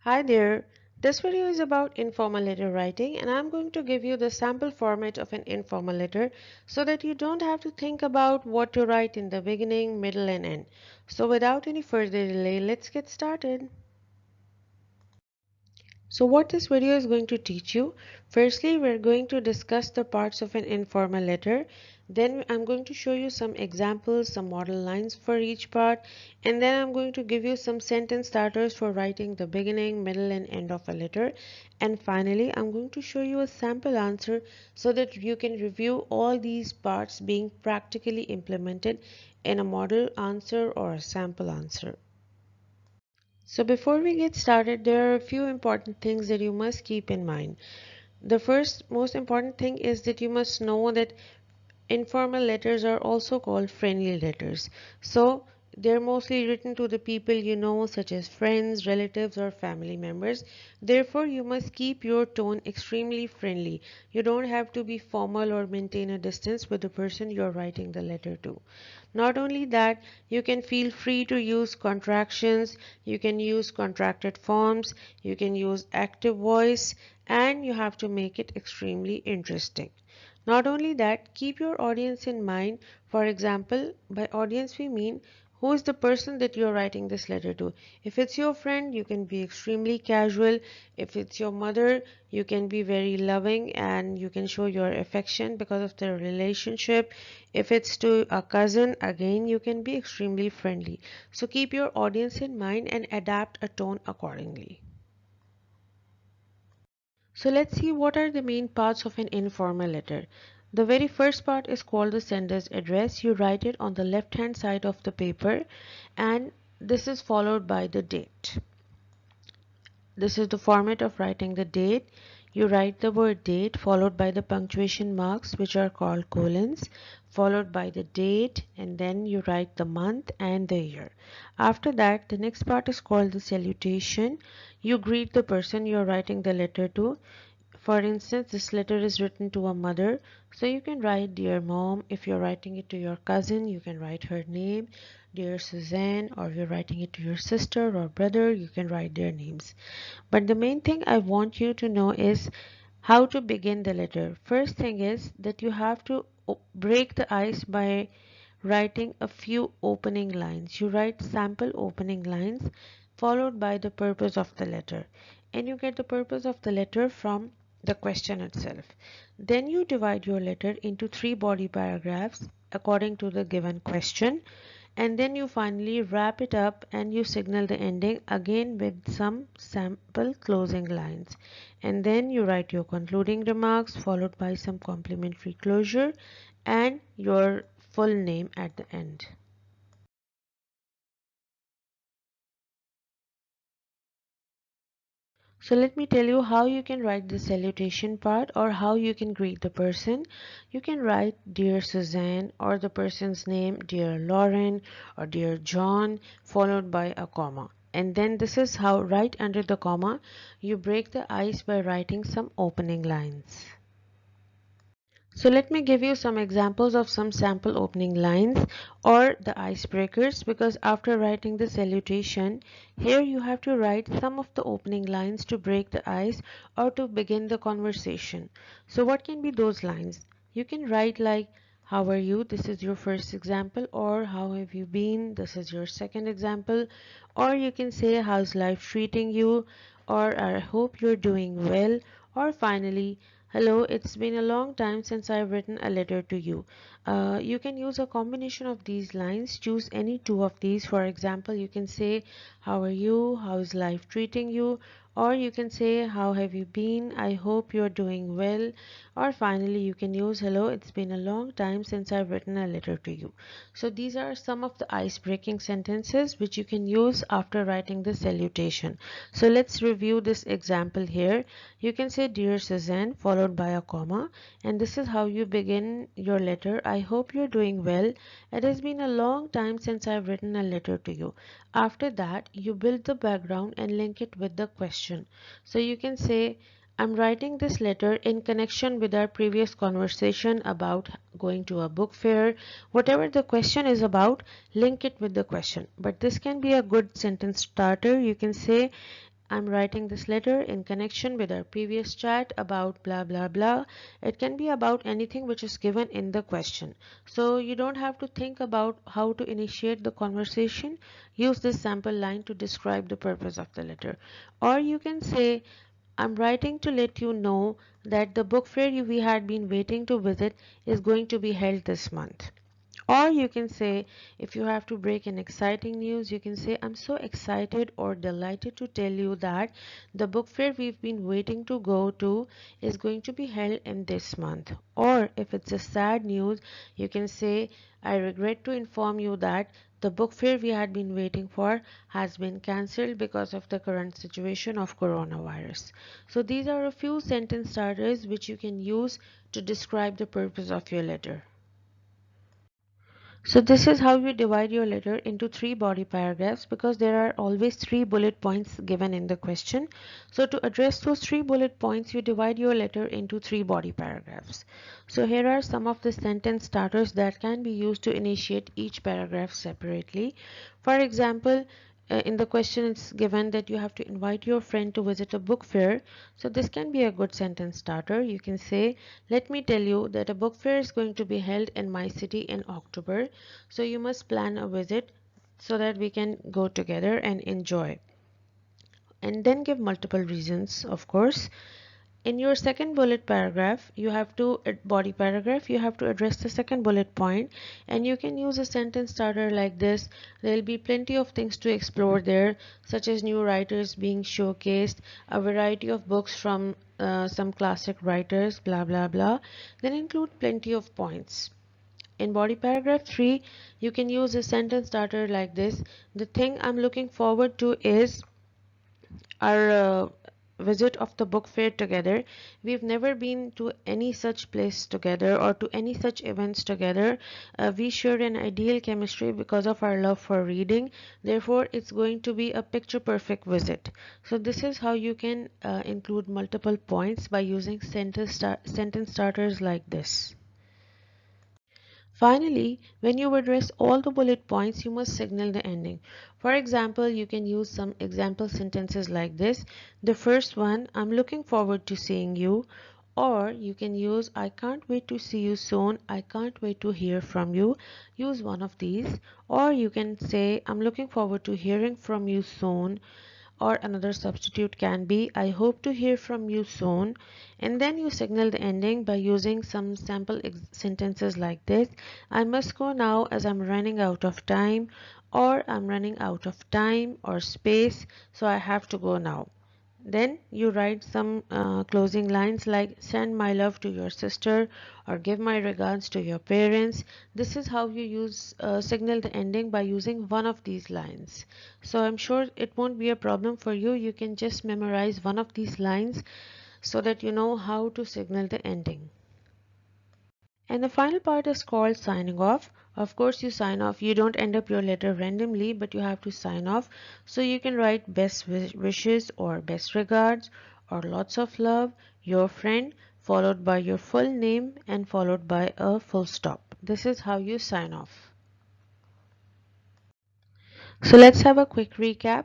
Hi there. This video is about informal letter writing and I'm going to give you the sample format of an informal letter so that you don't have to think about what to write in the beginning, middle and end. So without any further delay, let's get started. So what this video is going to teach you, firstly we're going to discuss the parts of an informal letter, then I'm going to show you some examples, some model lines for each part, and then I'm going to give you some sentence starters for writing the beginning, middle and end of a letter, and finally I'm going to show you a sample answer so that you can review all these parts being practically implemented in a model answer or a sample answer. So before we get started, there are a few important things that you must keep in mind. The first most important thing is that you must know that informal letters are also called friendly letters. So they're mostly written to the people you know, such as friends, relatives, or family members. Therefore, you must keep your tone extremely friendly. You don't have to be formal or maintain a distance with the person you're writing the letter to. Not only that, you can feel free to use contractions, you can use contracted forms, you can use active voice, and you have to make it extremely interesting. Not only that, keep your audience in mind. For example, by audience we mean who is the person that you're writing this letter to. If it's your friend, you can be extremely casual. If it's your mother, you can be very loving and you can show your affection because of the relationship. If it's to a cousin, again, you can be extremely friendly. So keep your audience in mind and adapt a tone accordingly. So let's see what are the main parts of an informal letter. The very first part is called the sender's address. You write it on the left hand side of the paper and this is followed by the date. This is the format of writing the date. You write the word date followed by the punctuation marks which are called colons, followed by the date, and then you write the month and the year. After that, the next part is called the salutation. You greet the person you are writing the letter to. For instance, this letter is written to a mother, so you can write dear mom. If you're writing it to your cousin, you can write her name, dear Suzanne, or if you're writing it to your sister or brother, you can write their names. But the main thing I want you to know is how to begin the letter. First thing is that you have to break the ice by writing a few opening lines. You write sample opening lines followed by the purpose of the letter. And you get the purpose of the letter from the question itself. Then you divide your letter into three body paragraphs according to the given question, and then you finally wrap it up and you signal the ending again with some sample closing lines, and then you write your concluding remarks followed by some complimentary closure and your full name at the end. So let me tell you how you can write the salutation part or how you can greet the person. You can write dear Suzanne or the person's name dear Lauren or dear John followed by a comma. And then this is how right under the comma you break the ice by writing some opening lines. So let me give you some examples of some sample opening lines or the icebreakers, because after writing the salutation, here you have to write some of the opening lines to break the ice or to begin the conversation. So what can be those lines? You can write like how are you? This is your first example, or how have you been? This is your second example, or you can say how's life treating you, or I hope you're doing well, or finally hello, it's been a long time since I've written a letter to you. You can use a combination of these lines. Choose any two of these. For example, you can say, how are you? How is life treating you? Or you can say, how have you been? I hope you're doing well. Or finally, you can use, hello, it's been a long time since I've written a letter to you. So these are some of the ice-breaking sentences which you can use after writing the salutation. So let's review this example here. You can say dear Suzanne followed by a comma, and this is how you begin your letter. I hope you're doing well. It has been a long time since I've written a letter to you. After that, you build the background and link it with the question. So you can say I'm writing this letter in connection with our previous conversation about going to a book fair. Whatever the question is about, link it with the question. But this can be a good sentence starter. You can say I'm writing this letter in connection with our previous chat about blah blah blah. It can be about anything which is given in the question. So you don't have to think about how to initiate the conversation. Use this sample line to describe the purpose of the letter. Or you can say, I'm writing to let you know that the book fair we had been waiting to visit is going to be held this month. Or you can say, if you have to break an exciting news, you can say, I'm so excited or delighted to tell you that the book fair we've been waiting to go to is going to be held in this month. Or if it's a sad news, you can say, I regret to inform you that the book fair we had been waiting for has been cancelled because of the current situation of coronavirus. So these are a few sentence starters which you can use to describe the purpose of your letter. So this is how you divide your letter into three body paragraphs because there are always three bullet points given in the question. So to address those three bullet points, you divide your letter into three body paragraphs. So here are some of the sentence starters that can be used to initiate each paragraph separately. For example, in the question it's given that you have to invite your friend to visit a book fair. So this can be a good sentence starter. You can say, let me tell you that a book fair is going to be held in my city in October. So you must plan a visit so that we can go together and enjoy. And then give multiple reasons, of course. In your second bullet paragraph, you have to body paragraph, you have to address the second bullet point, and you can use a sentence starter like this. There will be plenty of things to explore there, such as new writers being showcased, a variety of books from some classic writers, blah blah blah. Then include plenty of points. In body paragraph 3, you can use a sentence starter like this. The thing I'm looking forward to is our visit of the book fair together. We've never been to any such place together or to any such events together. We share an ideal chemistry because of our love for reading. Therefore, it's going to be a picture perfect visit. So this is how you can include multiple points by using sentence starters like this. Finally, when you address all the bullet points, you must signal the ending. For example, you can use some example sentences like this. The first one, I'm looking forward to seeing you. Or you can use, I can't wait to see you soon. I can't wait to hear from you. Use one of these. Or you can say, I'm looking forward to hearing from you soon. Or another substitute can be, I hope to hear from you soon. And then you signal the ending by using some sample sentences like this. I must go now as I'm running out of time, or I'm running out of time or space, so I have to go now. Then you write some closing lines like send my love to your sister or give my regards to your parents. This is how you use signal the ending by using one of these lines. So I'm sure it won't be a problem for you. You can just memorize one of these lines so that you know how to signal the ending. And the final part is called signing off. Of course, you sign off. You don't end up your letter randomly, but you have to sign off. So you can write best wishes or best regards or lots of love, your friend, followed by your full name and followed by a full stop. This is how you sign off. So let's have a quick recap.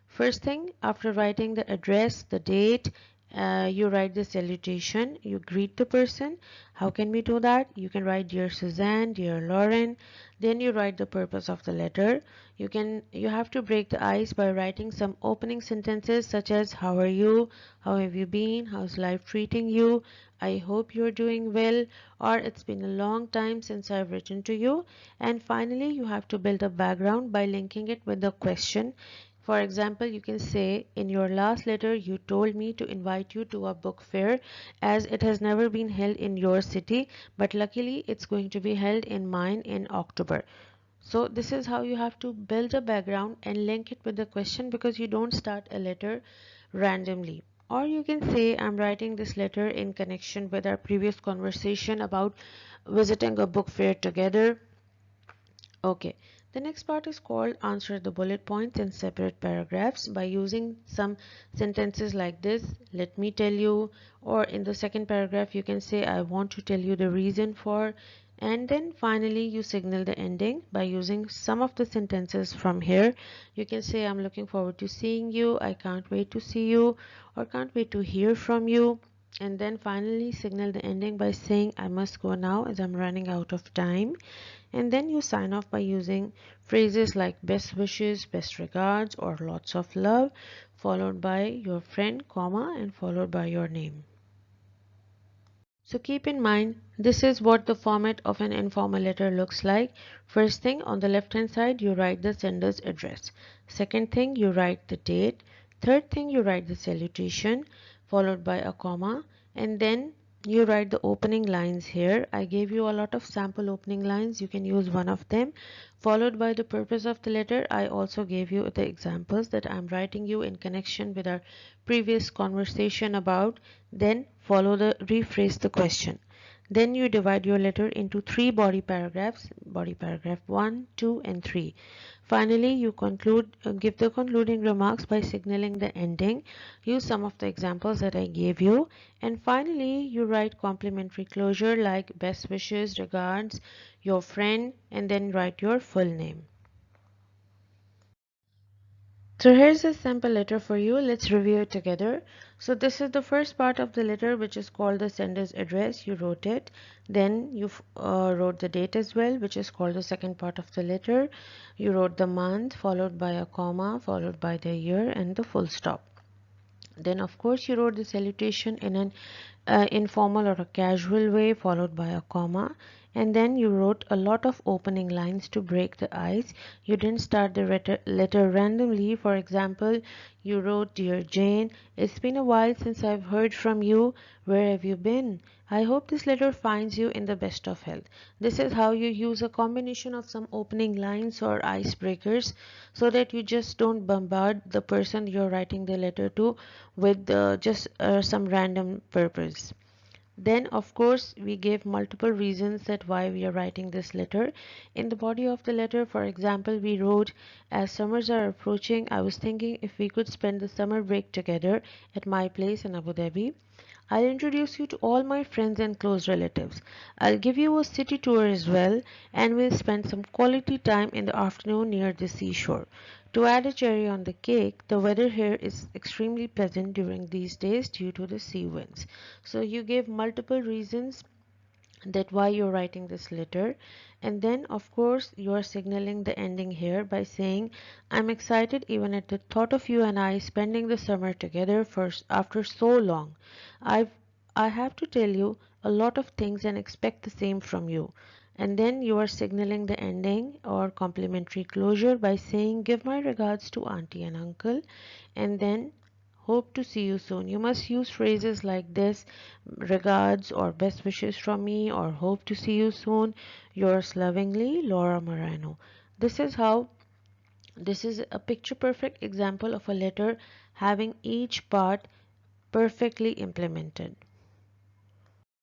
First thing, after writing the address, the date, you write the salutation, you greet the person. How can we do that? You can write Dear Suzanne, Dear Lauren. Then you write the purpose of the letter. You have to break the ice by writing some opening sentences such as how are you, how have you been, how's life treating you, I hope you're doing well, or it's been a long time since I've written to you. And finally, you have to build a background by linking it with the question. For example, you can say, in your last letter, you told me to invite you to a book fair as it has never been held in your city, but luckily it's going to be held in mine in October. So this is how you have to build a background and link it with the question because you don't start a letter randomly. Or you can say, I'm writing this letter in connection with our previous conversation about visiting a book fair together. Okay, the next part is called answer the bullet points in separate paragraphs by using some sentences like this. Let me tell you, or in the second paragraph, you can say, I want to tell you the reason for, And then finally you signal the ending by using some of the sentences from here. You can say, I'm looking forward to seeing you, I can't wait to see you, or can't wait to hear from you. And then finally signal the ending by saying, I must go now as I'm running out of time. And then you sign off by using phrases like best wishes, best regards, or lots of love, followed by your friend, comma, and followed by your name. So keep in mind, this is what the format of an informal letter looks like. First thing, on the left hand side, you write the sender's address. Second thing, you write the date. Third thing, you write the salutation, followed by a comma. And then you write the opening lines here. I gave you a lot of sample opening lines. You can use one of them, followed by the purpose of the letter. I also gave you the examples that I'm writing you in connection with our previous conversation about. Then follow the rephrase the question. Then you divide your letter into three body paragraphs, body paragraph 1, 2 and 3. Finally, you give the concluding remarks by signaling the ending. Use some of the examples that I gave you. And finally, you write complimentary closure like best wishes, regards, your friend, and then write your full name. So here's a sample letter for you. Let's review it together. So this is the first part of the letter, which is called the sender's address. You wrote it. Then you wrote the date as well, which is called the second part of the letter. You wrote the month, followed by a comma, followed by the year and the full stop. Then of course you wrote the salutation in an informal or a casual way, followed by a comma. And then you wrote a lot of opening lines to break the ice. You didn't start the letter randomly. For example, you wrote, Dear Jane, it's been a while since I've heard from you. Where have you been? I hope this letter finds you in the best of health. This is how you use a combination of some opening lines or icebreakers so that you just don't bombard the person you're writing the letter to with just some random purpose. Then of course we gave multiple reasons that why we are writing this letter. In the body of the letter, for example, we wrote, as summers are approaching, I was thinking if we could spend the summer break together at my place in Abu Dhabi. I'll introduce you to all my friends and close relatives. I'll give you a city tour as well, and we'll spend some quality time in the afternoon near the seashore. To add a cherry on the cake, the weather here is extremely pleasant during these days due to the sea winds. So you gave multiple reasons that why you're writing this letter. And then of course you are signaling the ending here by saying, I'm excited even at the thought of you and I spending the summer together first after so long. i've I have to tell you a lot of things and expect the same from you. And then you are signaling the ending or complimentary closure by saying, give my regards to auntie and uncle, and then hope to see you soon. You must use phrases like this, regards or best wishes from me, or hope to see you soon. Yours lovingly, Laura Moreno. This is how, this is a picture perfect example of a letter having each part perfectly implemented.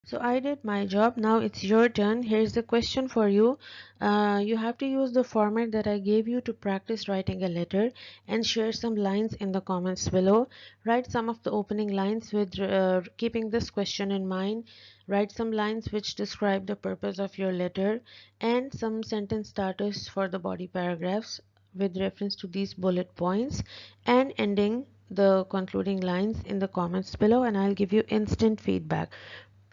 So I did my job. Now it's your turn. Here's the question for you. You have to use the format that I gave you to practice writing a letter and share some lines in the comments below. Write some of the opening lines with keeping this question in mind. Write some lines which describe the purpose of your letter and some sentence starters for the body paragraphs with reference to these bullet points, and ending the concluding lines in the comments below, and I'll give you instant feedback.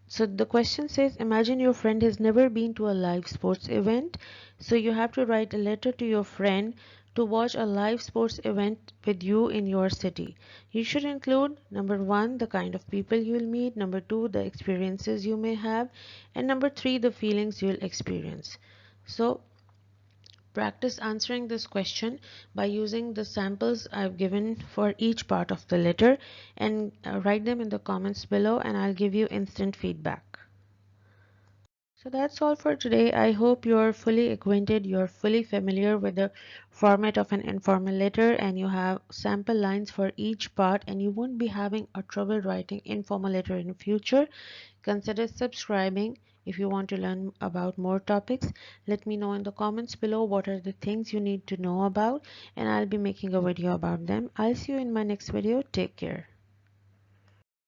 So the question says, imagine your friend has never been to a live sports event. So you have to write a letter to your friend to watch a live sports event with you in your city. You should include number one, the kind of people you'll meet, number two, the experiences you may have, and number three, the feelings you'll experience. So practice answering this question by using the samples I've given for each part of the letter, and write them in the comments below, and I'll give you instant feedback. So that's all for today. I hope you're fully acquainted, you're fully familiar with the format of an informal letter, and you have sample lines for each part, and you won't be having a trouble writing informal letter in future. Consider subscribing. If you want to learn about more topics, let me know in the comments below what are the things you need to know about, and I'll be making a video about them. I'll see you in my next video. Take care.